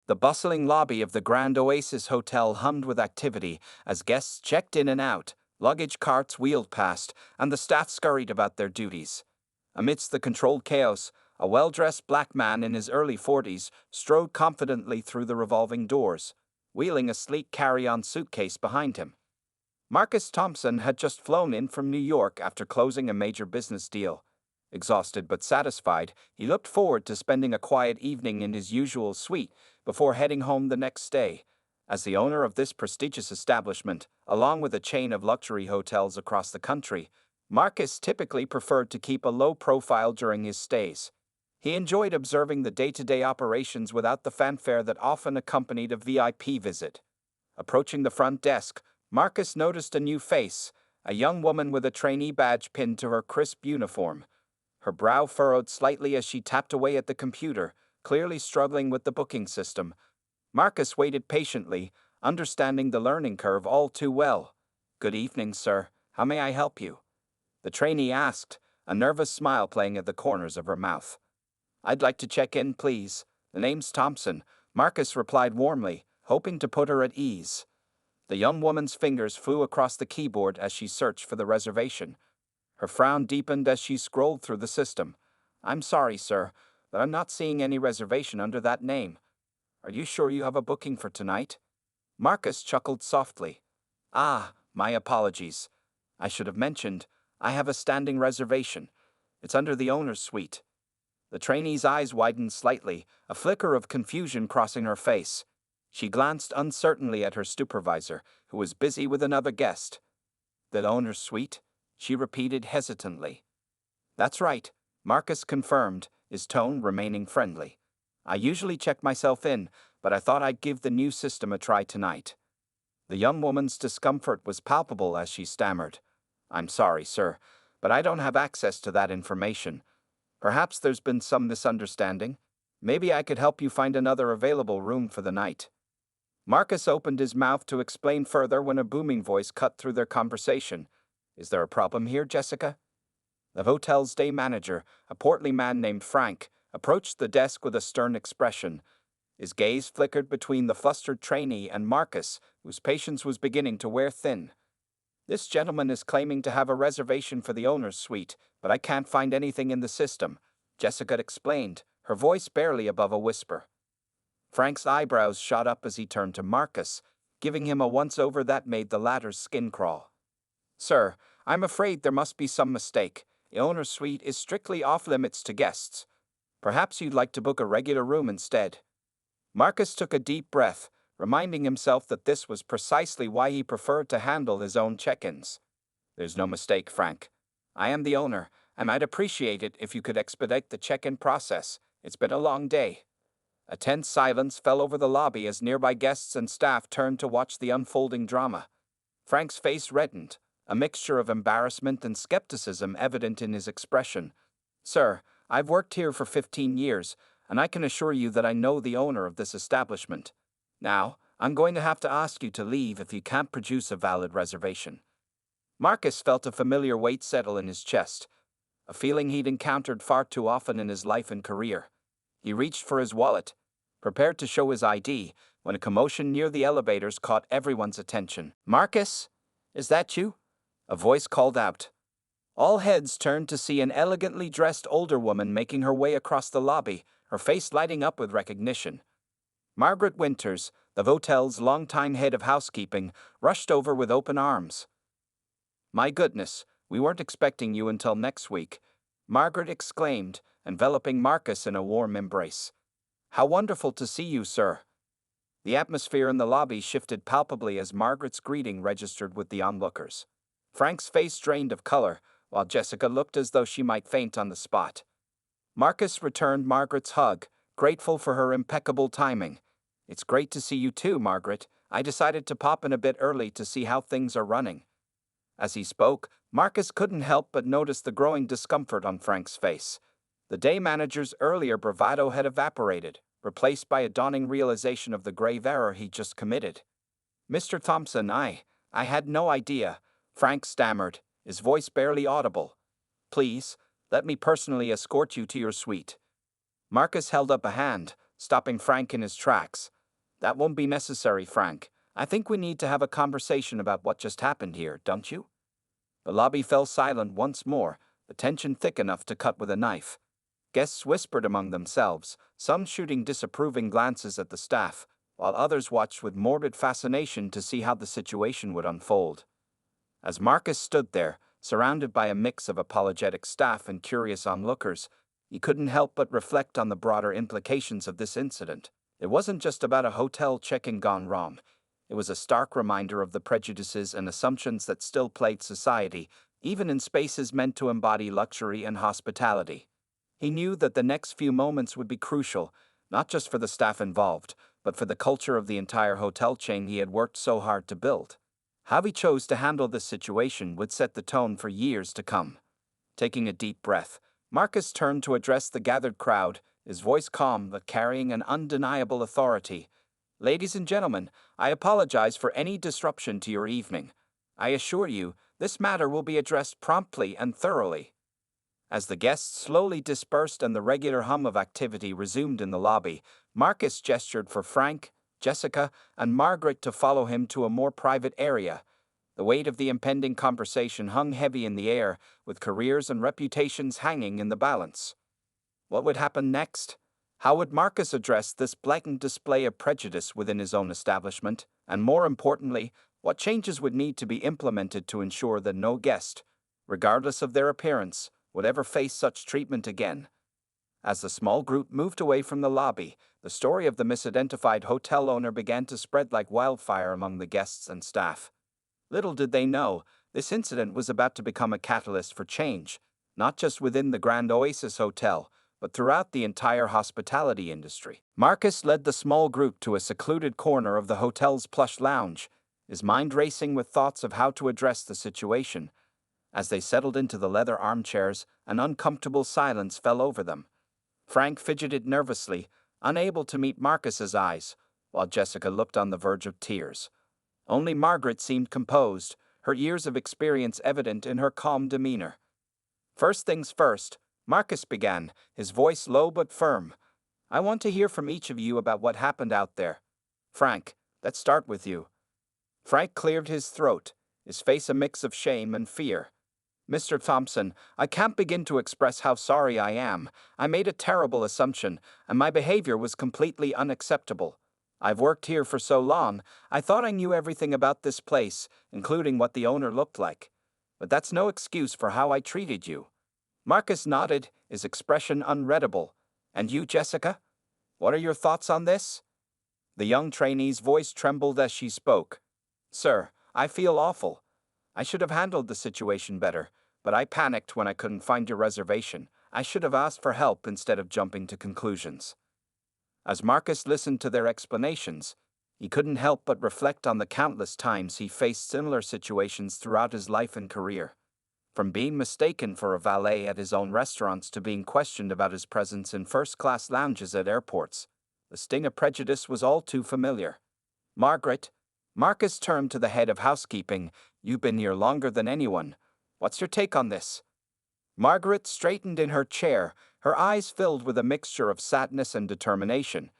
The bustling lobby of the Grand Oasis Hotel hummed with activity as guests checked in and out, luggage carts wheeled past, and the staff scurried about their duties. Amidst the controlled chaos, a well-dressed black man in his early 40s strode confidently through the revolving doors, wheeling a sleek carry-on suitcase behind him. Marcus Thompson had just flown in from New York after closing a major business deal. Exhausted but satisfied, he looked forward to spending a quiet evening in his usual suite before heading home the next day. As the owner of this prestigious establishment, along with a chain of luxury hotels across the country, Marcus typically preferred to keep a low profile during his stays. He enjoyed observing the day-to-day operations without the fanfare that often accompanied a VIP visit. Approaching the front desk, Marcus noticed a new face, a young woman with a trainee badge pinned to her crisp uniform. Her brow furrowed slightly as she tapped away at the computer, clearly struggling with the booking system. Marcus waited patiently, understanding the learning curve all too well. "Good evening, sir. How may I help you?" the trainee asked, a nervous smile playing at the corners of her mouth. "I'd like to check in, please. The name's Thompson," Marcus replied warmly, hoping to put her at ease. The young woman's fingers flew across the keyboard as she searched for the reservation. Her frown deepened as she scrolled through the system. "I'm sorry, sir, but I'm not seeing any reservation under that name. Are you sure you have a booking for tonight?" Marcus chuckled softly. "Ah, my apologies. I should have mentioned, I have a standing reservation. It's under the owner's suite." The trainee's eyes widened slightly, a flicker of confusion crossing her face. She glanced uncertainly at her supervisor, who was busy with another guest. "The owner's suite?" she repeated hesitantly. "That's right," Marcus confirmed, his tone remaining friendly. "I usually check myself in, but I thought I'd give the new system a try tonight." The young woman's discomfort was palpable as she stammered. "I'm sorry, sir, but I don't have access to that information. Perhaps there's been some misunderstanding. Maybe I could help you find another available room for the night." Marcus opened his mouth to explain further when a booming voice cut through their conversation. "Is there a problem here, Jessica?" The hotel's day manager, a portly man named Frank, approached the desk with a stern expression. His gaze flickered between the flustered trainee and Marcus, whose patience was beginning to wear thin. "This gentleman is claiming to have a reservation for the owner's suite, but I can't find anything in the system," Jessica explained, her voice barely above a whisper. Frank's eyebrows shot up as he turned to Marcus, giving him a once-over that made the latter's skin crawl. "Sir, I'm afraid there must be some mistake. The owner's suite is strictly off-limits to guests. Perhaps you'd like to book a regular room instead." Marcus took a deep breath, reminding himself that this was precisely why he preferred to handle his own check-ins. "There's no mistake, Frank. I am the owner, and I'd appreciate it if you could expedite the check-in process. It's been a long day." A tense silence fell over the lobby as nearby guests and staff turned to watch the unfolding drama. Frank's face reddened, a mixture of embarrassment and skepticism evident in his expression. "Sir, I've worked here for 15 years, and I can assure you that I know the owner of this establishment. Now, I'm going to have to ask you to leave if you can't produce a valid reservation." Marcus felt a familiar weight settle in his chest, a feeling he'd encountered far too often in his life and career. He reached for his wallet, prepared to show his ID, when a commotion near the elevators caught everyone's attention. "Marcus? Is that you?" a voice called out. All heads turned to see an elegantly dressed older woman making her way across the lobby, her face lighting up with recognition. Margaret Winters, the hotel's longtime head of housekeeping, rushed over with open arms. "My goodness, we weren't expecting you until next week," Margaret exclaimed, enveloping Marcus in a warm embrace. "How wonderful to see you, sir." The atmosphere in the lobby shifted palpably as Margaret's greeting registered with the onlookers. Frank's face drained of color, while Jessica looked as though she might faint on the spot. Marcus returned Margaret's hug, grateful for her impeccable timing. "It's great to see you too, Margaret. I decided to pop in a bit early to see how things are running." As he spoke, Marcus couldn't help but notice the growing discomfort on Frank's face. The day manager's earlier bravado had evaporated, replaced by a dawning realization of the grave error he'd just committed. "Mr. Thompson, I had no idea," Frank stammered, his voice barely audible. "Please, let me personally escort you to your suite." Marcus held up a hand, stopping Frank in his tracks. That won't be necessary, Frank. I think we need to have a conversation about what just happened here, don't you? The lobby fell silent once more, the tension thick enough to cut with a knife. Guests whispered among themselves, some shooting disapproving glances at the staff, while others watched with morbid fascination to see how the situation would unfold. As Marcus stood there, surrounded by a mix of apologetic staff and curious onlookers, he couldn't help but reflect on the broader implications of this incident. It wasn't just about a hotel check-in gone wrong. It was a stark reminder of the prejudices and assumptions that still plague society, even in spaces meant to embody luxury and hospitality. He knew that the next few moments would be crucial, not just for the staff involved, but for the culture of the entire hotel chain he had worked so hard to build. How he chose to handle this situation would set the tone for years to come. Taking a deep breath, Marcus turned to address the gathered crowd, his voice calm but carrying an undeniable authority. "Ladies and gentlemen, I apologize for any disruption to your evening. I assure you, this matter will be addressed promptly and thoroughly." As the guests slowly dispersed and the regular hum of activity resumed in the lobby, Marcus gestured for Frank, Jessica, and Margaret to follow him to a more private area. The weight of the impending conversation hung heavy in the air, with careers and reputations hanging in the balance. What would happen next? How would Marcus address this blatant display of prejudice within his own establishment? And more importantly, what changes would need to be implemented to ensure that no guest, regardless of their appearance, would ever face such treatment again? As the small group moved away from the lobby, the story of the misidentified hotel owner began to spread like wildfire among the guests and staff. Little did they know, this incident was about to become a catalyst for change, not just within the Grand Oasis Hotel, but throughout the entire hospitality industry. Marcus led the small group to a secluded corner of the hotel's plush lounge, his mind racing with thoughts of how to address the situation. As they settled into the leather armchairs, an uncomfortable silence fell over them. Frank fidgeted nervously, unable to meet Marcus's eyes, while Jessica looked on the verge of tears. Only Margaret seemed composed, her years of experience evident in her calm demeanor. "First things first," Marcus began, his voice low but firm. "I want to hear from each of you about what happened out there. Frank, let's start with you." Frank cleared his throat, his face a mix of shame and fear. "Mr. Thompson, I can't begin to express how sorry I am. I made a terrible assumption, and my behavior was completely unacceptable. I've worked here for so long, I thought I knew everything about this place, including what the owner looked like. But that's no excuse for how I treated you." Marcus nodded, his expression unreadable. "And you, Jessica? What are your thoughts on this?" The young trainee's voice trembled as she spoke. "Sir, I feel awful. I should have handled the situation better, but I panicked when I couldn't find your reservation. I should have asked for help instead of jumping to conclusions." As Marcus listened to their explanations, he couldn't help but reflect on the countless times he faced similar situations throughout his life and career. From being mistaken for a valet at his own restaurants to being questioned about his presence in first-class lounges at airports, the sting of prejudice was all too familiar. "Margaret," Marcus turned to the head of housekeeping, "you've been here longer than anyone. What's your take on this?" Margaret straightened in her chair, her eyes filled with a mixture of sadness and determination.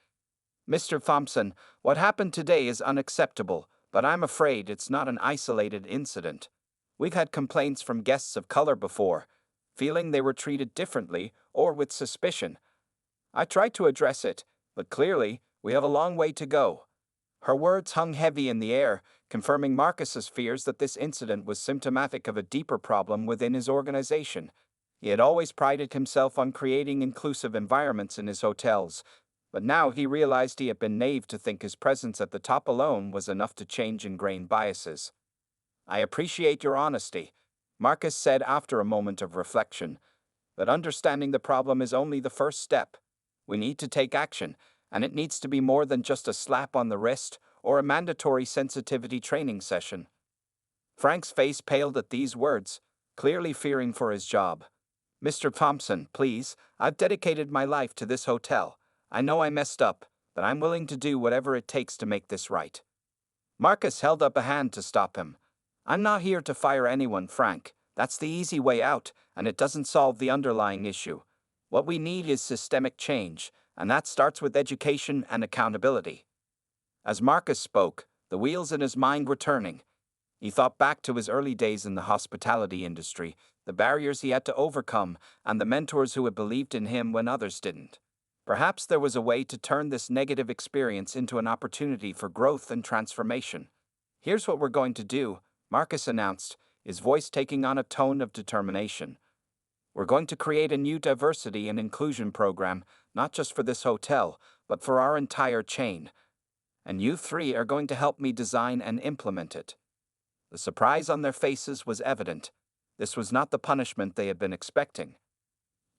"Mr. Thompson, what happened today is unacceptable, but I'm afraid it's not an isolated incident. We've had complaints from guests of color before, feeling they were treated differently or with suspicion. I tried to address it, but clearly, we have a long way to go." Her words hung heavy in the air, confirming Marcus's fears that this incident was symptomatic of a deeper problem within his organization. He had always prided himself on creating inclusive environments in his hotels, but now he realized he had been naive to think his presence at the top alone was enough to change ingrained biases. "I appreciate your honesty," Marcus said after a moment of reflection, "but understanding the problem is only the first step. We need to take action, and it needs to be more than just a slap on the wrist or a mandatory sensitivity training session." Frank's face paled at these words, clearly fearing for his job. "Mr. Thompson, please, I've dedicated my life to this hotel. I know I messed up, but I'm willing to do whatever it takes to make this right." Marcus held up a hand to stop him. "I'm not here to fire anyone, Frank. That's the easy way out, and it doesn't solve the underlying issue. What we need is systemic change, and that starts with education and accountability." As Marcus spoke, the wheels in his mind were turning. He thought back to his early days in the hospitality industry, the barriers he had to overcome, and the mentors who had believed in him when others didn't. Perhaps there was a way to turn this negative experience into an opportunity for growth and transformation. "Here's what we're going to do," Marcus announced, his voice taking on a tone of determination. "We're going to create a new diversity and inclusion program, not just for this hotel, but for our entire chain. And you three are going to help me design and implement it." The surprise on their faces was evident. This was not the punishment they had been expecting.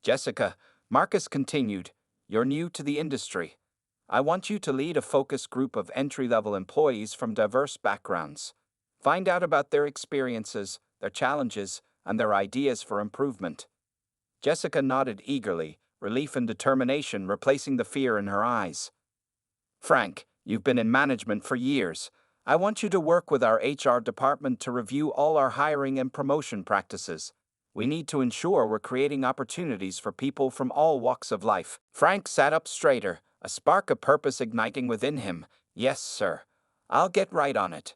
"Jessica," Marcus continued, "you're new to the industry. I want you to lead a focus group of entry-level employees from diverse backgrounds. Find out about their experiences, their challenges, and their ideas for improvement." Jessica nodded eagerly, relief and determination replacing the fear in her eyes. "Frank, you've been in management for years. I want you to work with our HR department to review all our hiring and promotion practices. We need to ensure we're creating opportunities for people from all walks of life." Frank sat up straighter, a spark of purpose igniting within him. "Yes, sir. I'll get right on it."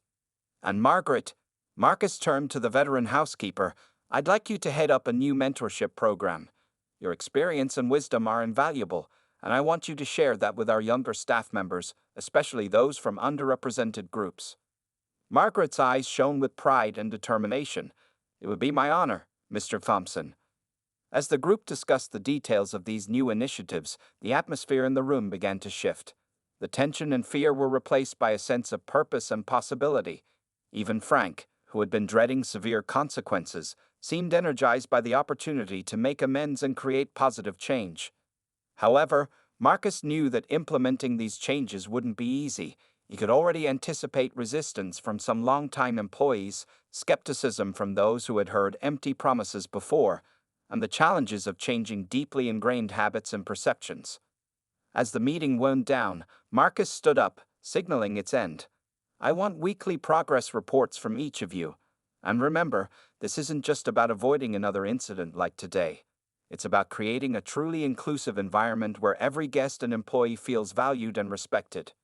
"And Margaret," Marcus turned to the veteran housekeeper, "I'd like you to head up a new mentorship program. Your experience and wisdom are invaluable, and I want you to share that with our younger staff members, especially those from underrepresented groups." Margaret's eyes shone with pride and determination. "It would be my honor, Mr. Thompson." As the group discussed the details of these new initiatives, the atmosphere in the room began to shift. The tension and fear were replaced by a sense of purpose and possibility. Even Frank, who had been dreading severe consequences, seemed energized by the opportunity to make amends and create positive change. However, Marcus knew that implementing these changes wouldn't be easy. He could already anticipate resistance from some longtime employees, skepticism from those who had heard empty promises before, and the challenges of changing deeply ingrained habits and perceptions. As the meeting wound down, Marcus stood up, signaling its end. "I want weekly progress reports from each of you. And remember, this isn't just about avoiding another incident like today. It's about creating a truly inclusive environment where every guest and employee feels valued and respected."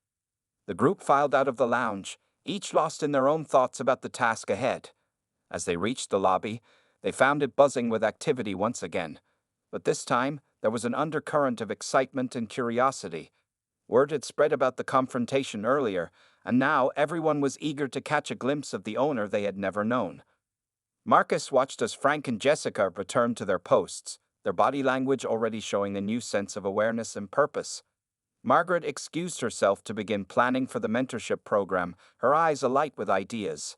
The group filed out of the lounge, each lost in their own thoughts about the task ahead. As they reached the lobby, they found it buzzing with activity once again. But this time, there was an undercurrent of excitement and curiosity. Word had spread about the confrontation earlier, and now everyone was eager to catch a glimpse of the owner they had never known. Marcus watched as Frank and Jessica returned to their posts, their body language already showing a new sense of awareness and purpose. Margaret excused herself to begin planning for the mentorship program, her eyes alight with ideas.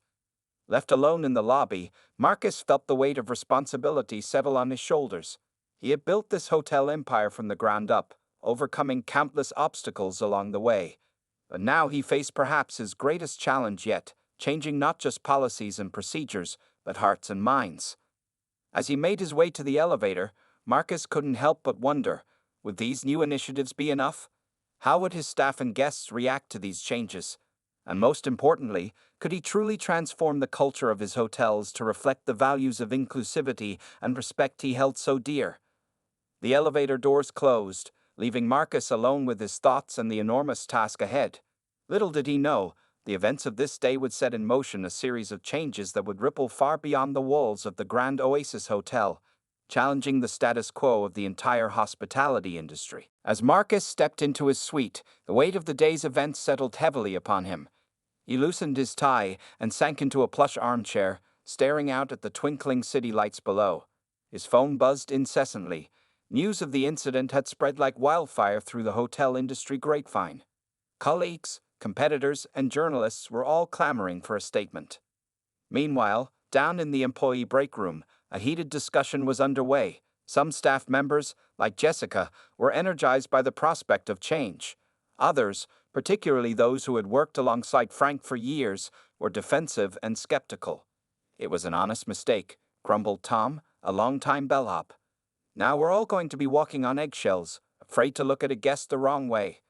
Left alone in the lobby, Marcus felt the weight of responsibility settle on his shoulders. He had built this hotel empire from the ground up, overcoming countless obstacles along the way. But now he faced perhaps his greatest challenge yet, changing not just policies and procedures, but hearts and minds. As he made his way to the elevator, Marcus couldn't help but wonder, would these new initiatives be enough? How would his staff and guests react to these changes? And most importantly, could he truly transform the culture of his hotels to reflect the values of inclusivity and respect he held so dear? The elevator doors closed, leaving Marcus alone with his thoughts and the enormous task ahead. Little did he know, the events of this day would set in motion a series of changes that would ripple far beyond the walls of the Grand Oasis Hotel, challenging the status quo of the entire hospitality industry. As Marcus stepped into his suite, the weight of the day's events settled heavily upon him. He loosened his tie and sank into a plush armchair, staring out at the twinkling city lights below. His phone buzzed incessantly. News of the incident had spread like wildfire through the hotel industry grapevine. Colleagues, competitors, and journalists were all clamoring for a statement. Meanwhile, down in the employee break room, a heated discussion was underway. Some staff members, like Jessica, were energized by the prospect of change. Others, particularly those who had worked alongside Frank for years, were defensive and skeptical. "It was an honest mistake," grumbled Tom, a longtime bellhop. "Now we're all going to be walking on eggshells, afraid to look at a guest the wrong way."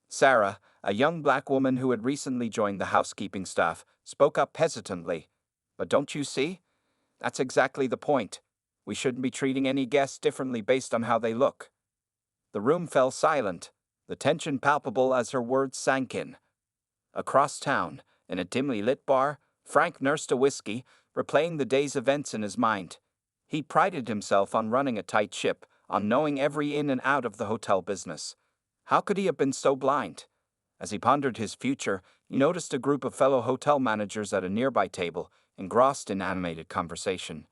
Sarah, a young black woman who had recently joined the housekeeping staff, spoke up hesitantly. "But don't you see? That's exactly the point. We shouldn't be treating any guests differently based on how they look." The room fell silent, the tension palpable as her words sank in. Across town, in a dimly lit bar, Frank nursed a whiskey, replaying the day's events in his mind. He prided himself on running a tight ship, on knowing every in and out of the hotel business. How could he have been so blind? As he pondered his future, he noticed a group of fellow hotel managers at a nearby table, engrossed in animated conversation.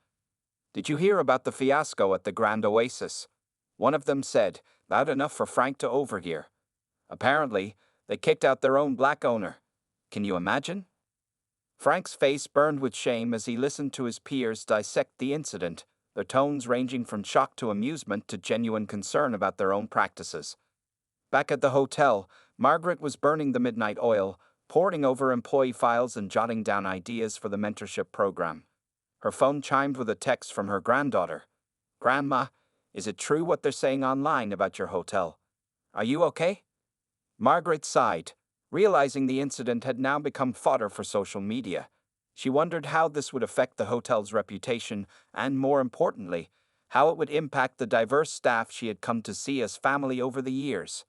"Did you hear about the fiasco at the Grand Oasis?" one of them said, loud enough for Frank to overhear. "Apparently, they kicked out their own black owner. Can you imagine?" Frank's face burned with shame as he listened to his peers dissect the incident, their tones ranging from shock to amusement to genuine concern about their own practices. Back at the hotel, Margaret was burning the midnight oil, poring over employee files and jotting down ideas for the mentorship program. Her phone chimed with a text from her granddaughter. "Grandma, is it true what they're saying online about your hotel? Are you okay?" Margaret sighed, realizing the incident had now become fodder for social media. She wondered how this would affect the hotel's reputation and, more importantly, how it would impact the diverse staff she had come to see as family over the years.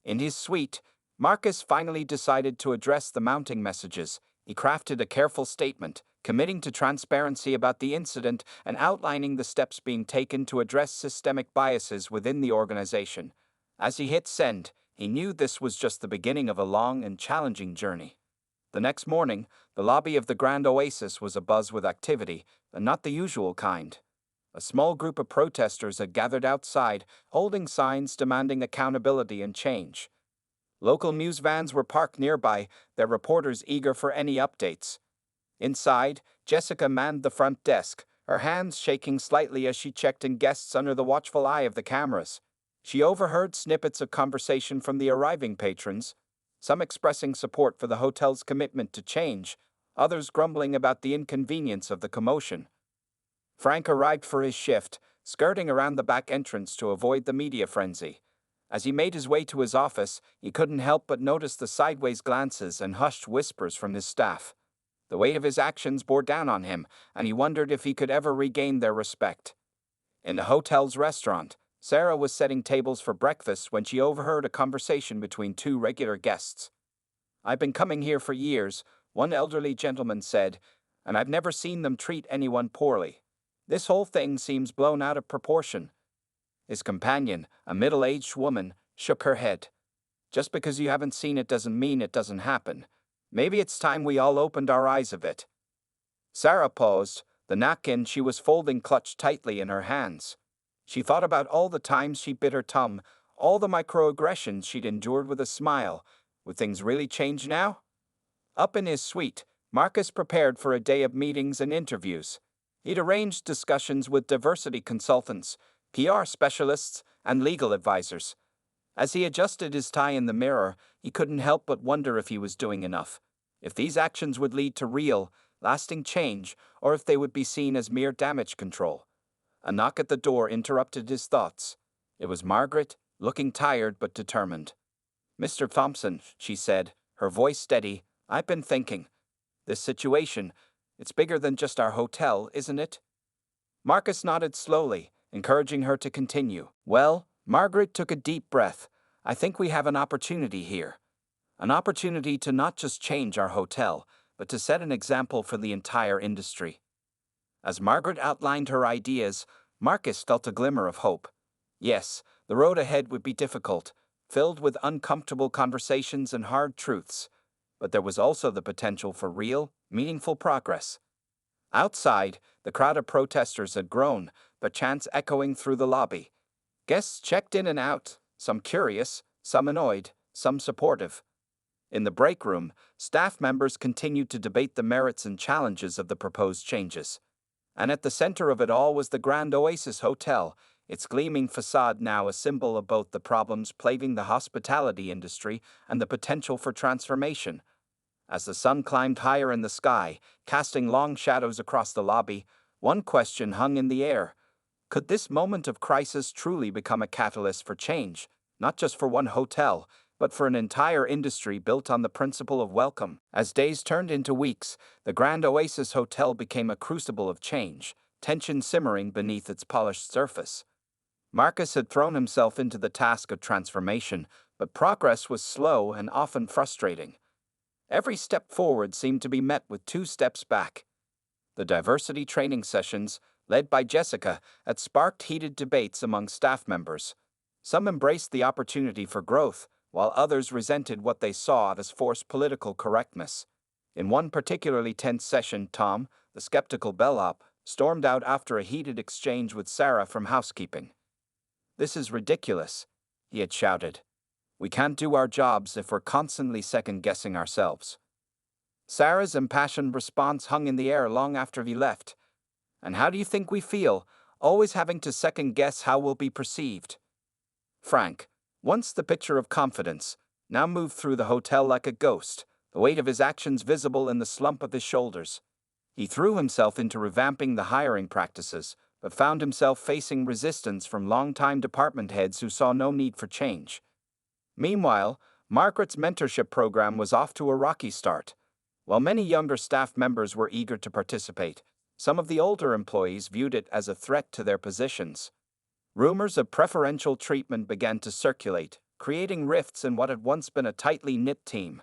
In his suite, Marcus finally decided to address the mounting messages. He crafted a careful statement, committing to transparency about the incident and outlining the steps being taken to address systemic biases within the organization. As he hit send, he knew this was just the beginning of a long and challenging journey. The next morning, the lobby of the Grand Oasis was abuzz with activity, and not the usual kind. A small group of protesters had gathered outside, holding signs demanding accountability and change. Local news vans were parked nearby, their reporters eager for any updates. Inside, Jessica manned the front desk, her hands shaking slightly as she checked in guests under the watchful eye of the cameras. She overheard snippets of conversation from the arriving patrons, some expressing support for the hotel's commitment to change, others grumbling about the inconvenience of the commotion. Frank arrived for his shift, skirting around the back entrance to avoid the media frenzy. As he made his way to his office, he couldn't help but notice the sideways glances and hushed whispers from his staff. The weight of his actions bore down on him, and he wondered if he could ever regain their respect. In the hotel's restaurant, Sarah was setting tables for breakfast when she overheard a conversation between two regular guests. "I've been coming here for years," one elderly gentleman said, "and I've never seen them treat anyone poorly. This whole thing seems blown out of proportion." His companion, a middle-aged woman, shook her head. "Just because you haven't seen it doesn't mean it doesn't happen. Maybe it's time we all opened our eyes a bit." Sarah paused, the napkin she was folding clutched tightly in her hands. She thought about all the times she bit her tongue, all the microaggressions she'd endured with a smile. Would things really change now? Up in his suite, Marcus prepared for a day of meetings and interviews. He'd arranged discussions with diversity consultants, PR specialists, and legal advisors. As he adjusted his tie in the mirror, he couldn't help but wonder if he was doing enough, if these actions would lead to real, lasting change, or if they would be seen as mere damage control. A knock at the door interrupted his thoughts. It was Margaret, looking tired but determined. "Mr. Thompson," she said, her voice steady, "I've been thinking. This situation, it's bigger than just our hotel, isn't it?" Marcus nodded slowly, encouraging her to continue. "Well," Margaret took a deep breath, "I think we have an opportunity here. An opportunity to not just change our hotel, but to set an example for the entire industry." As Margaret outlined her ideas, Marcus felt a glimmer of hope. Yes, the road ahead would be difficult, filled with uncomfortable conversations and hard truths, but there was also the potential for real, meaningful progress. Outside, the crowd of protesters had grown, their chants echoing through the lobby. Guests checked in and out, some curious, some annoyed, some supportive. In the break room, staff members continued to debate the merits and challenges of the proposed changes. And at the center of it all was the Grand Oasis Hotel, its gleaming facade now a symbol of both the problems plaguing the hospitality industry and the potential for transformation. As the sun climbed higher in the sky, casting long shadows across the lobby, one question hung in the air. Could this moment of crisis truly become a catalyst for change, not just for one hotel, but for an entire industry built on the principle of welcome? As days turned into weeks, the Grand Oasis Hotel became a crucible of change, tension simmering beneath its polished surface. Marcus had thrown himself into the task of transformation, but progress was slow and often frustrating. Every step forward seemed to be met with two steps back. The diversity training sessions, led by Jessica, had sparked heated debates among staff members. Some embraced the opportunity for growth, while others resented what they saw as forced political correctness. In one particularly tense session, Tom, the skeptical bellhop, stormed out after a heated exchange with Sarah from housekeeping. "This is ridiculous," he had shouted. "We can't do our jobs if we're constantly second-guessing ourselves." Sarah's impassioned response hung in the air long after he left. "And how do you think we feel, always having to second-guess how we'll be perceived?" Frank, once the picture of confidence, now moved through the hotel like a ghost, the weight of his actions visible in the slump of his shoulders. He threw himself into revamping the hiring practices, but found himself facing resistance from longtime department heads who saw no need for change. Meanwhile, Margaret's mentorship program was off to a rocky start. While many younger staff members were eager to participate, some of the older employees viewed it as a threat to their positions. Rumors of preferential treatment began to circulate, creating rifts in what had once been a tightly knit team.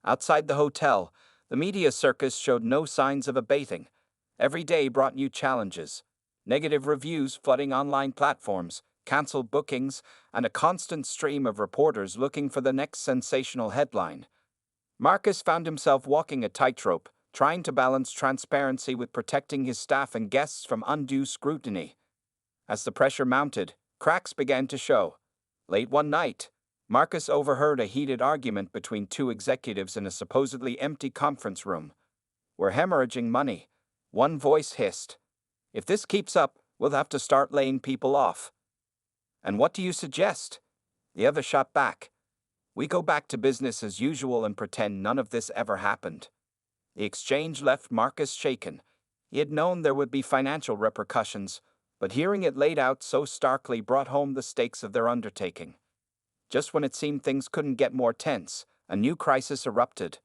Outside the hotel, the media circus showed no signs of abating. Every day brought new challenges: negative reviews flooding online platforms, canceled bookings, and a constant stream of reporters looking for the next sensational headline. Marcus found himself walking a tightrope, trying to balance transparency with protecting his staff and guests from undue scrutiny. As the pressure mounted, cracks began to show. Late one night, Marcus overheard a heated argument between two executives in a supposedly empty conference room. "We're hemorrhaging money," one voice hissed. "If this keeps up, we'll have to start laying people off." "And what do you suggest?" the other shot back. "We go back to business as usual and pretend none of this ever happened." The exchange left Marcus shaken. He had known there would be financial repercussions, but hearing it laid out so starkly brought home the stakes of their undertaking. Just when it seemed things couldn't get more tense, a new crisis erupted.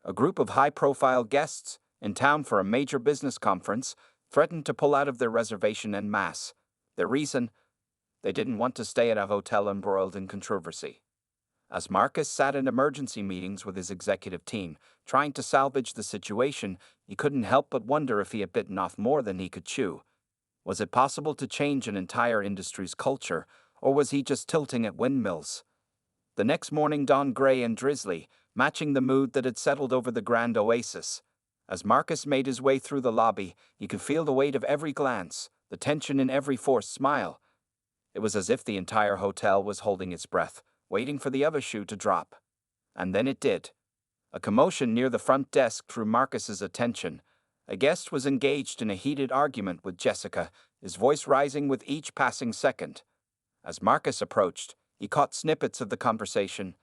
A group of high-profile guests, in town for a major business conference, threatened to pull out of their reservation en masse. Their reason? They didn't want to stay at a hotel embroiled in controversy. As Marcus sat in emergency meetings with his executive team, trying to salvage the situation, he couldn't help but wonder if he had bitten off more than he could chew. Was it possible to change an entire industry's culture, or was he just tilting at windmills? The next morning dawned gray and drizzly, matching the mood that had settled over the Grand Oasis. As Marcus made his way through the lobby, he could feel the weight of every glance, the tension in every forced smile. It was as if the entire hotel was holding its breath, waiting for the other shoe to drop. And then it did. A commotion near the front desk drew Marcus's attention. A guest was engaged in a heated argument with Jessica, his voice rising with each passing second. As Marcus approached, he caught snippets of the conversation.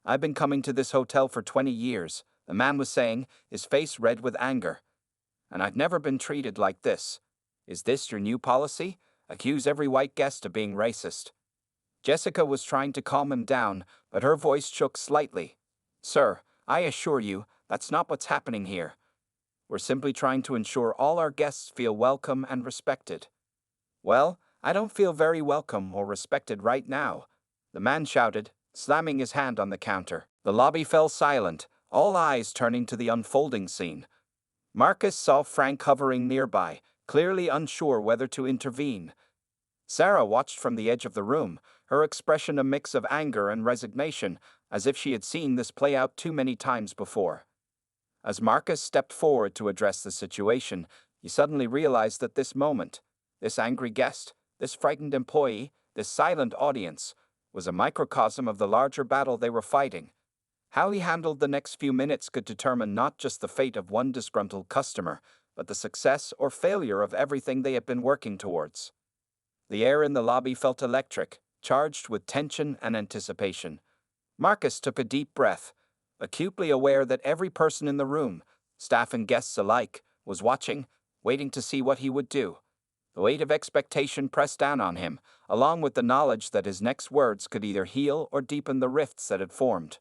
"I've been coming to this hotel for 20 years, the man was saying, his face red with anger. "And I've never been treated like this. Is this your new policy? Accuse every white guest of being racist." Jessica was trying to calm him down, but her voice shook slightly. "Sir, I assure you, that's not what's happening here. We're simply trying to ensure all our guests feel welcome and respected." "Well, I don't feel very welcome or respected right now," the man shouted, slamming his hand on the counter. The lobby fell silent, all eyes turning to the unfolding scene. Marcus saw Frank hovering nearby, clearly unsure whether to intervene. Sarah watched from the edge of the room, her expression a mix of anger and resignation, as if she had seen this play out too many times before. As Marcus stepped forward to address the situation, he suddenly realized that this moment, this angry guest, this frightened employee, this silent audience, was a microcosm of the larger battle they were fighting. How he handled the next few minutes could determine not just the fate of one disgruntled customer, but the success or failure of everything they had been working towards. The air in the lobby felt electric, charged with tension and anticipation. Marcus took a deep breath, acutely aware that every person in the room, staff and guests alike, was watching, waiting to see what he would do. The weight of expectation pressed down on him, along with the knowledge that his next words could either heal or deepen the rifts that had formed.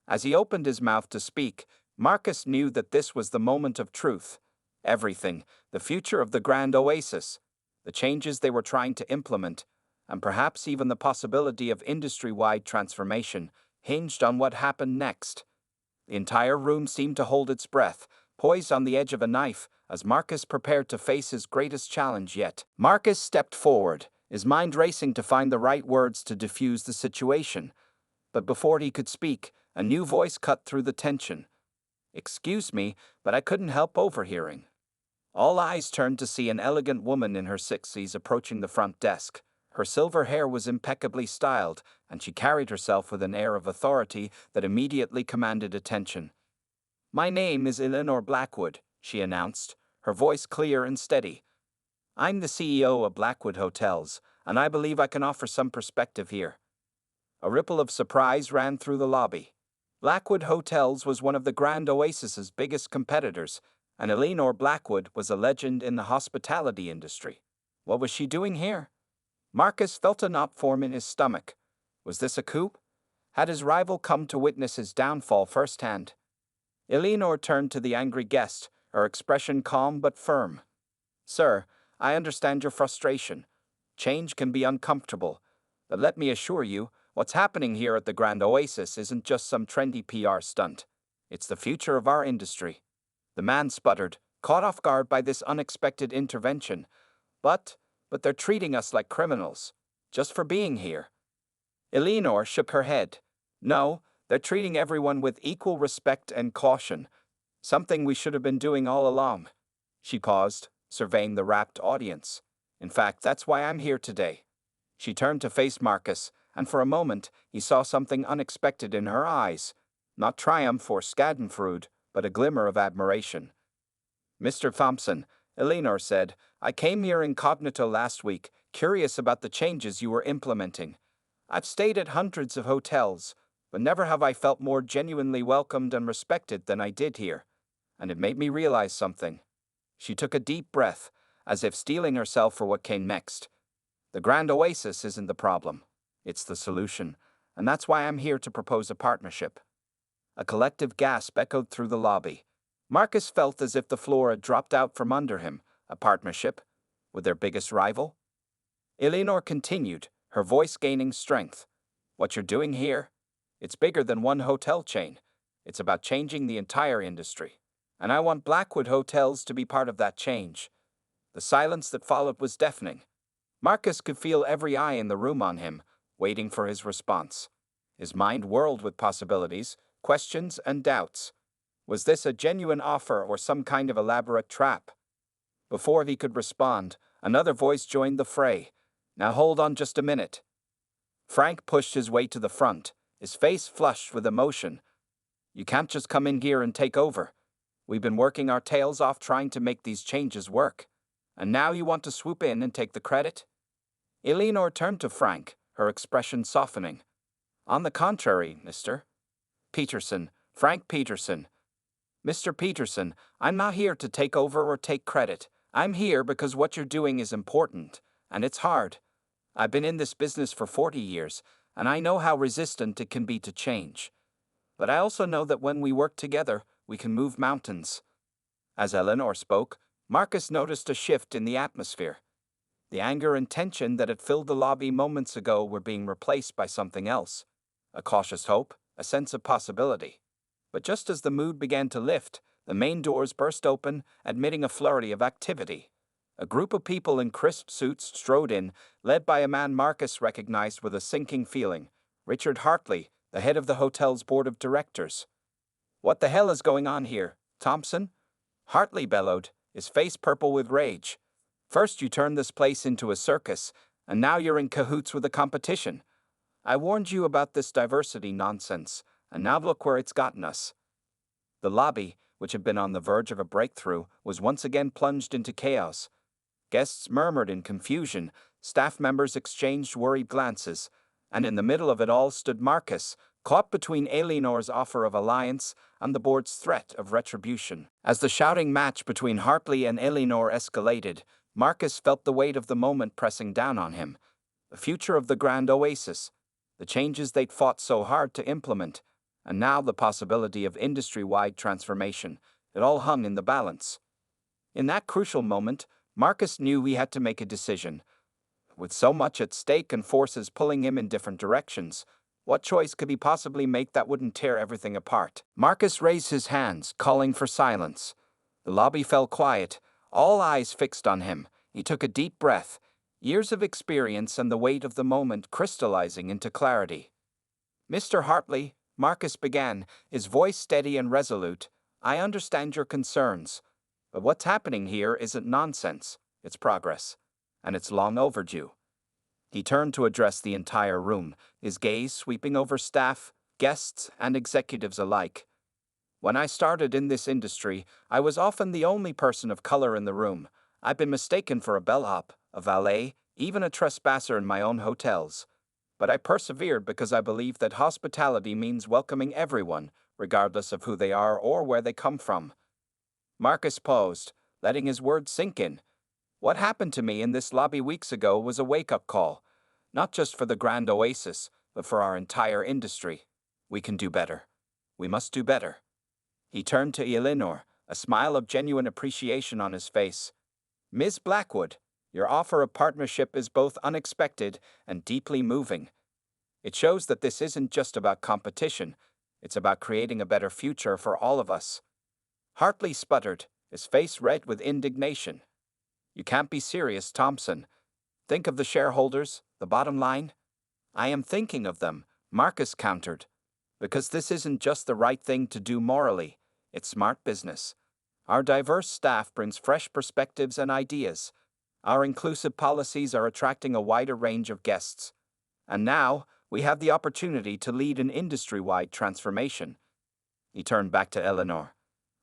As he opened his mouth to speak, Marcus knew that this was the moment of truth. Everything, the future of the Grand Oasis, the changes they were trying to implement, and perhaps even the possibility of industry-wide transformation, hinged on what happened next. The entire room seemed to hold its breath, poised on the edge of a knife, as Marcus prepared to face his greatest challenge yet. Marcus stepped forward, his mind racing to find the right words to diffuse the situation. But before he could speak, a new voice cut through the tension. "Excuse me, but I couldn't help overhearing." All eyes turned to see an elegant woman in her 60s approaching the front desk. Her silver hair was impeccably styled, and she carried herself with an air of authority that immediately commanded attention. "My name is Eleanor Blackwood," she announced, her voice clear and steady. "I'm the CEO of Blackwood Hotels, and I believe I can offer some perspective here." A ripple of surprise ran through the lobby. Blackwood Hotels was one of the Grand Oasis's biggest competitors, and Eleanor Blackwood was a legend in the hospitality industry. What was she doing here? Marcus felt a knot form in his stomach. Was this a coup? Had his rival come to witness his downfall firsthand? Eleanor turned to the angry guest, her expression calm but firm. "Sir, I understand your frustration. Change can be uncomfortable. But let me assure you, what's happening here at the Grand Oasis isn't just some trendy PR stunt. It's the future of our industry." The man sputtered, caught off guard by this unexpected intervention. But they're treating us like criminals, just for being here." Eleanor shook her head. "No, they're treating everyone with equal respect and caution. Something we should have been doing all along." She paused, surveying the rapt audience. "In fact, that's why I'm here today." She turned to face Marcus, and for a moment he saw something unexpected in her eyes. Not triumph or schadenfreude, but a glimmer of admiration. "Mr. Thompson," Eleanor said, "I came here incognito last week, curious about the changes you were implementing. I've stayed at hundreds of hotels, but never have I felt more genuinely welcomed and respected than I did here. And it made me realize something." She took a deep breath, as if steeling herself for what came next. "The Grand Oasis isn't the problem. It's the solution, and that's why I'm here to propose a partnership." A collective gasp echoed through the lobby. Marcus felt as if the floor had dropped out from under him. A partnership? With their biggest rival? Eleanor continued, her voice gaining strength. "What you're doing here? It's bigger than one hotel chain. It's about changing the entire industry. And I want Blackwood Hotels to be part of that change." The silence that followed was deafening. Marcus could feel every eye in the room on him, waiting for his response. His mind whirled with possibilities, questions, and doubts. Was this a genuine offer or some kind of elaborate trap? Before he could respond, another voice joined the fray. "Now hold on just a minute." Frank pushed his way to the front, his face flushed with emotion. "You can't just come in here and take over. We've been working our tails off trying to make these changes work. And now you want to swoop in and take the credit?" Eleanor turned to Frank, her expression softening. "On the contrary, Mr. Peterson, Frank Peterson. Mr. Peterson, I'm not here to take over or take credit. I'm here because what you're doing is important, and it's hard. I've been in this business for 40 years, and I know how resistant it can be to change. But I also know that when we work together, we can move mountains." As Eleanor spoke, Marcus noticed a shift in the atmosphere. The anger and tension that had filled the lobby moments ago were being replaced by something else. A cautious hope, a sense of possibility. But just as the mood began to lift, the main doors burst open, admitting a flurry of activity. A group of people in crisp suits strode in, led by a man Marcus recognized with a sinking feeling, Richard Hartley, the head of the hotel's board of directors. "What the hell is going on here, Thompson?" Hartley bellowed, his face purple with rage. "First you turned this place into a circus, and now you're in cahoots with the competition. I warned you about this diversity nonsense, and now look where it's gotten us." The lobby, which had been on the verge of a breakthrough, was once again plunged into chaos. Guests murmured in confusion, staff members exchanged worried glances, and in the middle of it all stood Marcus, caught between Eleanor's offer of alliance and the board's threat of retribution. As the shouting match between Hartley and Eleanor escalated, Marcus felt the weight of the moment pressing down on him. The future of the Grand Oasis, the changes they'd fought so hard to implement, and now the possibility of industry-wide transformation. It all hung in the balance. In that crucial moment, Marcus knew he had to make a decision. With so much at stake and forces pulling him in different directions, What choice could he possibly make that wouldn't tear everything apart? Marcus raised his hands, calling for silence. The lobby fell quiet, all eyes fixed on him. He took a deep breath, years of experience and the weight of the moment crystallizing into clarity. "Mr. Hartley," Marcus began, his voice steady and resolute, "I understand your concerns. But what's happening here isn't nonsense, it's progress. And it's long overdue." He turned to address the entire room, his gaze sweeping over staff, guests, and executives alike. "When I started in this industry, I was often the only person of color in the room. I've been mistaken for a bellhop, a valet, even a trespasser in my own hotels. But I persevered because I believe that hospitality means welcoming everyone, regardless of who they are or where they come from." Marcus paused, letting his words sink in. "What happened to me in this lobby weeks ago was a wake-up call, not just for the Grand Oasis, but for our entire industry. We can do better. We must do better." He turned to Eleanor, a smile of genuine appreciation on his face. "Ms. Blackwood, your offer of partnership is both unexpected and deeply moving. It shows that this isn't just about competition, it's about creating a better future for all of us." Hartley sputtered, his face red with indignation. "You can't be serious, Thompson. Think of the shareholders, the bottom line." "I am thinking of them," Marcus countered, "because this isn't just the right thing to do morally, it's smart business. Our diverse staff brings fresh perspectives and ideas. Our inclusive policies are attracting a wider range of guests. And now, we have the opportunity to lead an industry-wide transformation." He turned back to Eleanor.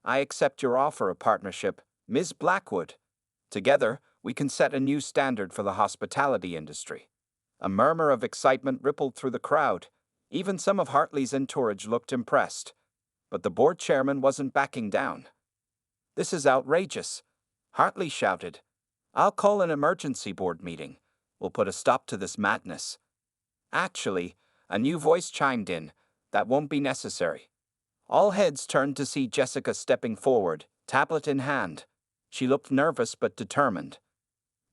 "I accept your offer of partnership, Ms. Blackwood. Together, we can set a new standard for the hospitality industry." A murmur of excitement rippled through the crowd. Even some of Hartley's entourage looked impressed. But the board chairman wasn't backing down. "This is outrageous," Hartley shouted. "I'll call an emergency board meeting. We'll put a stop to this madness." Actually, a new voice chimed in. "That won't be necessary." All heads turned to see Jessica stepping forward, tablet in hand. She looked nervous but determined.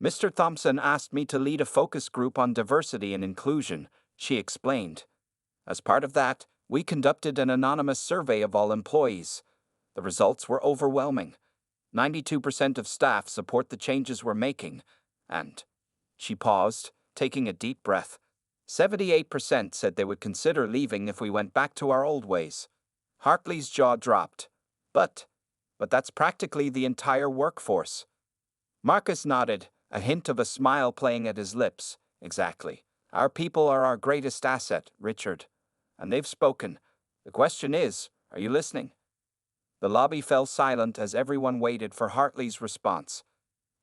"Mr. Thompson asked me to lead a focus group on diversity and inclusion," she explained. "As part of that, we conducted an anonymous survey of all employees. The results were overwhelming. 92% of staff support the changes we're making, and—" she paused, taking a deep breath. 78% said they would consider leaving if we went back to our old ways." Hartley's jaw dropped. But that's practically the entire workforce." Marcus nodded, a hint of a smile playing at his lips. "Exactly. Our people are our greatest asset, Richard. And they've spoken. The question is, are you listening?" The lobby fell silent as everyone waited for Hartley's response.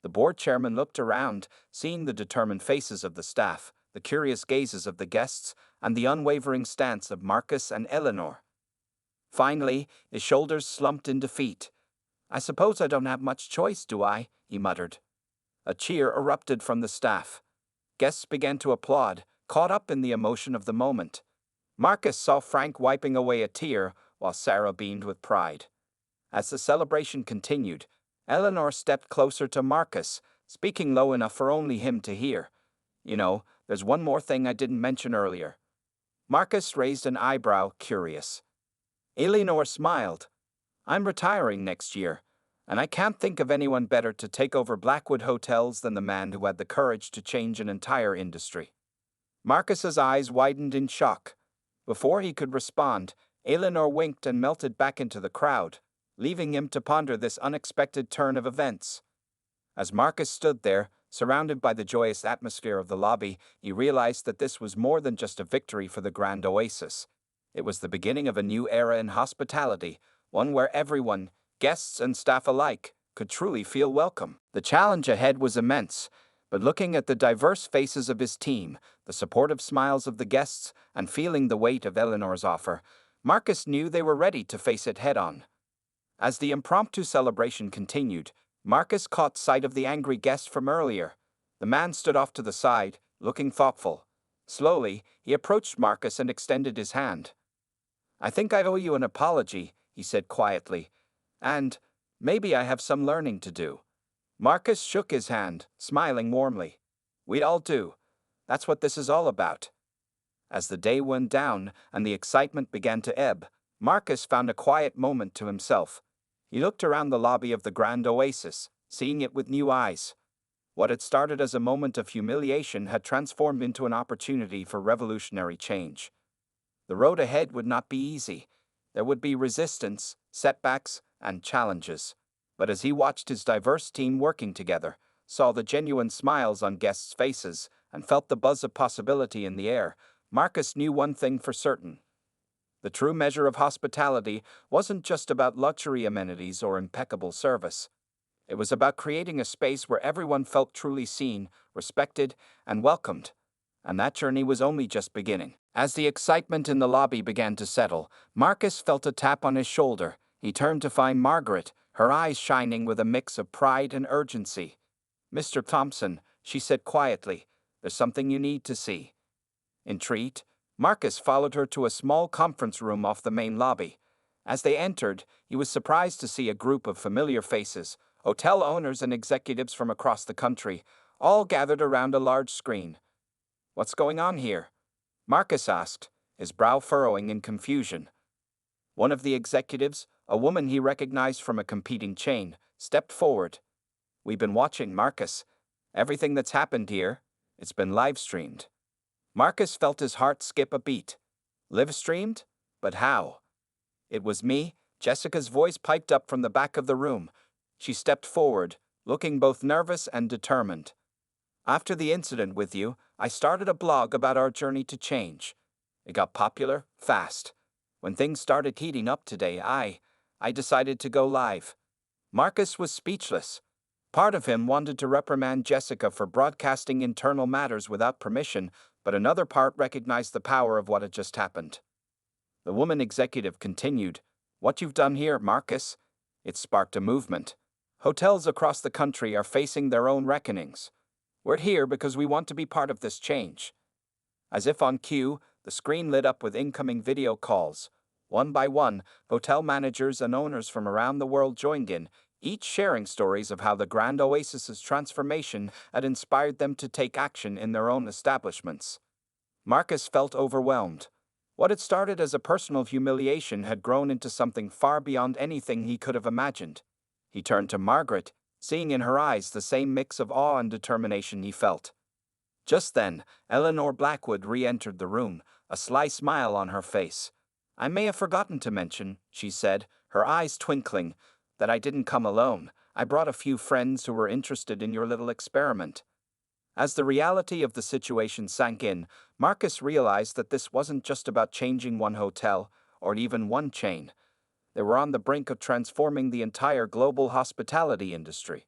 The board chairman looked around, seeing the determined faces of the staff, the curious gazes of the guests, and the unwavering stance of Marcus and Eleanor. Finally, his shoulders slumped in defeat. "I suppose I don't have much choice, do I?" he muttered. A cheer erupted from the staff. Guests began to applaud, caught up in the emotion of the moment. Marcus saw Frank wiping away a tear, while Sarah beamed with pride. As the celebration continued, Eleanor stepped closer to Marcus, speaking low enough for only him to hear. "You know, there's one more thing I didn't mention earlier." Marcus raised an eyebrow, curious. Eleanor smiled. "I'm retiring next year, and I can't think of anyone better to take over Blackwood Hotels than the man who had the courage to change an entire industry." Marcus's eyes widened in shock. Before he could respond, Eleanor winked and melted back into the crowd, leaving him to ponder this unexpected turn of events. As Marcus stood there, surrounded by the joyous atmosphere of the lobby, he realized that this was more than just a victory for the Grand Oasis. It was the beginning of a new era in hospitality, one where everyone, guests and staff alike, could truly feel welcome. The challenge ahead was immense, but looking at the diverse faces of his team, the supportive smiles of the guests, and feeling the weight of Eleanor's offer, Marcus knew they were ready to face it head-on. As the impromptu celebration continued, Marcus caught sight of the angry guest from earlier. The man stood off to the side, looking thoughtful. Slowly, he approached Marcus and extended his hand. "I think I owe you an apology," he said quietly, "and maybe I have some learning to do." Marcus shook his hand, smiling warmly. "We all do. That's what this is all about." As the day went down and the excitement began to ebb, Marcus found a quiet moment to himself. He looked around the lobby of the Grand Oasis, seeing it with new eyes. What had started as a moment of humiliation had transformed into an opportunity for revolutionary change. The road ahead would not be easy. There would be resistance, setbacks, and challenges. But as he watched his diverse team working together, saw the genuine smiles on guests' faces, and felt the buzz of possibility in the air, Marcus knew one thing for certain. The true measure of hospitality wasn't just about luxury amenities or impeccable service. It was about creating a space where everyone felt truly seen, respected, and welcomed. And that journey was only just beginning. As the excitement in the lobby began to settle, Marcus felt a tap on his shoulder. He turned to find Margaret, her eyes shining with a mix of pride and urgency. "Mr. Thompson," she said quietly, "there's something you need to see." Intrigued, Marcus followed her to a small conference room off the main lobby. As they entered, he was surprised to see a group of familiar faces, hotel owners and executives from across the country, all gathered around a large screen. "What's going on here?" Marcus asked, his brow furrowing in confusion. One of the executives, a woman he recognized from a competing chain, stepped forward. "We've been watching, Marcus. Everything that's happened here, it's been live-streamed." Marcus felt his heart skip a beat. Live-streamed? But how? "It was me," Jessica's voice piped up from the back of the room. She stepped forward, looking both nervous and determined. "After the incident with you, I started a blog about our journey to change. It got popular, fast. When things started heating up today, I decided to go live." Marcus was speechless. Part of him wanted to reprimand Jessica for broadcasting internal matters without permission, but another part recognized the power of what had just happened. The woman executive continued, "What you've done here, Marcus, it sparked a movement. Hotels across the country are facing their own reckonings. We're here because we want to be part of this change." As if on cue, the screen lit up with incoming video calls. One by one, hotel managers and owners from around the world joined in, each sharing stories of how the Grand Oasis's transformation had inspired them to take action in their own establishments. Marcus felt overwhelmed. What had started as a personal humiliation had grown into something far beyond anything he could have imagined. He turned to Margaret, seeing in her eyes the same mix of awe and determination he felt. Just then, Eleanor Blackwood re-entered the room, a sly smile on her face. "I may have forgotten to mention," she said, her eyes twinkling, "that I didn't come alone. I brought a few friends who were interested in your little experiment." As the reality of the situation sank in, Marcus realized that this wasn't just about changing one hotel, or even one chain. They were on the brink of transforming the entire global hospitality industry.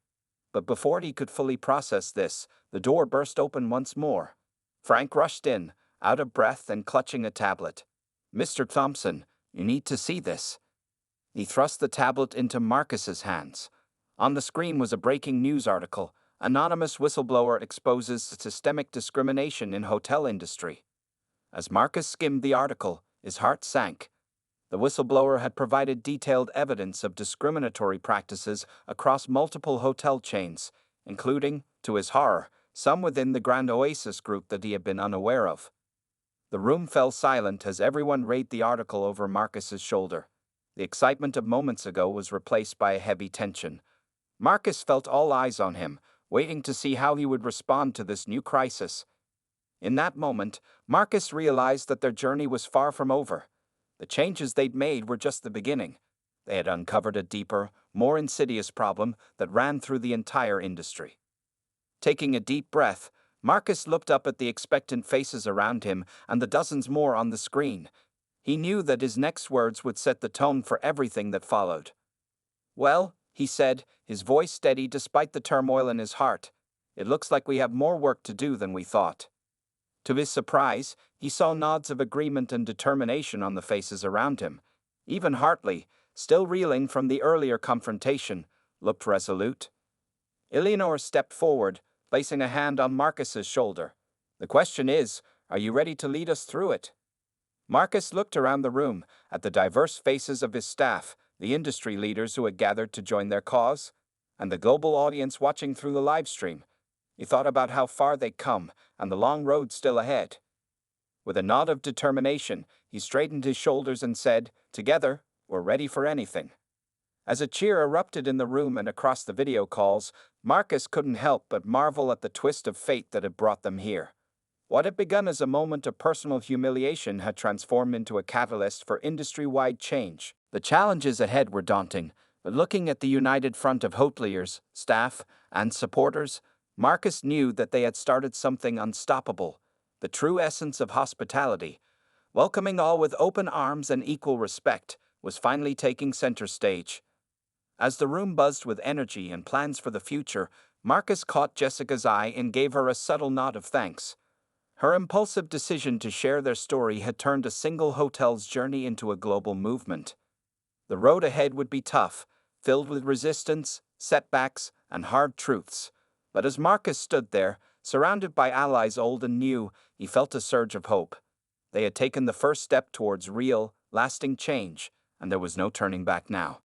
But before he could fully process this, the door burst open once more. Frank rushed in, out of breath and clutching a tablet. "Mr. Thompson, you need to see this." He thrust the tablet into Marcus's hands. On the screen was a breaking news article. "Anonymous whistleblower exposes systemic discrimination in hotel industry." As Marcus skimmed the article, his heart sank. The whistleblower had provided detailed evidence of discriminatory practices across multiple hotel chains, including, to his horror, some within the Grand Oasis group that he had been unaware of. The room fell silent as everyone read the article over Marcus's shoulder. The excitement of moments ago was replaced by a heavy tension. Marcus felt all eyes on him, waiting to see how he would respond to this new crisis. In that moment, Marcus realized that their journey was far from over. The changes they'd made were just the beginning. They had uncovered a deeper, more insidious problem that ran through the entire industry. Taking a deep breath, Marcus looked up at the expectant faces around him and the dozens more on the screen. He knew that his next words would set the tone for everything that followed. "Well," he said, his voice steady despite the turmoil in his heart, "it looks like we have more work to do than we thought." To his surprise, he saw nods of agreement and determination on the faces around him. Even Hartley, still reeling from the earlier confrontation, looked resolute. Eleanor stepped forward, placing a hand on Marcus's shoulder. "The question is, are you ready to lead us through it?" Marcus looked around the room, at the diverse faces of his staff, the industry leaders who had gathered to join their cause, and the global audience watching through the live stream. He thought about how far they'd come and the long road still ahead. With a nod of determination, he straightened his shoulders and said, "Together, we're ready for anything." As a cheer erupted in the room and across the video calls, Marcus couldn't help but marvel at the twist of fate that had brought them here. What had begun as a moment of personal humiliation had transformed into a catalyst for industry-wide change. The challenges ahead were daunting, but looking at the united front of hoteliers, staff, and supporters, Marcus knew that they had started something unstoppable, the true essence of hospitality. Welcoming all with open arms and equal respect was finally taking center stage. As the room buzzed with energy and plans for the future, Marcus caught Jessica's eye and gave her a subtle nod of thanks. Her impulsive decision to share their story had turned a single hotel's journey into a global movement. The road ahead would be tough, filled with resistance, setbacks, and hard truths. But as Marcus stood there, surrounded by allies old and new, he felt a surge of hope. They had taken the first step towards real, lasting change, and there was no turning back now.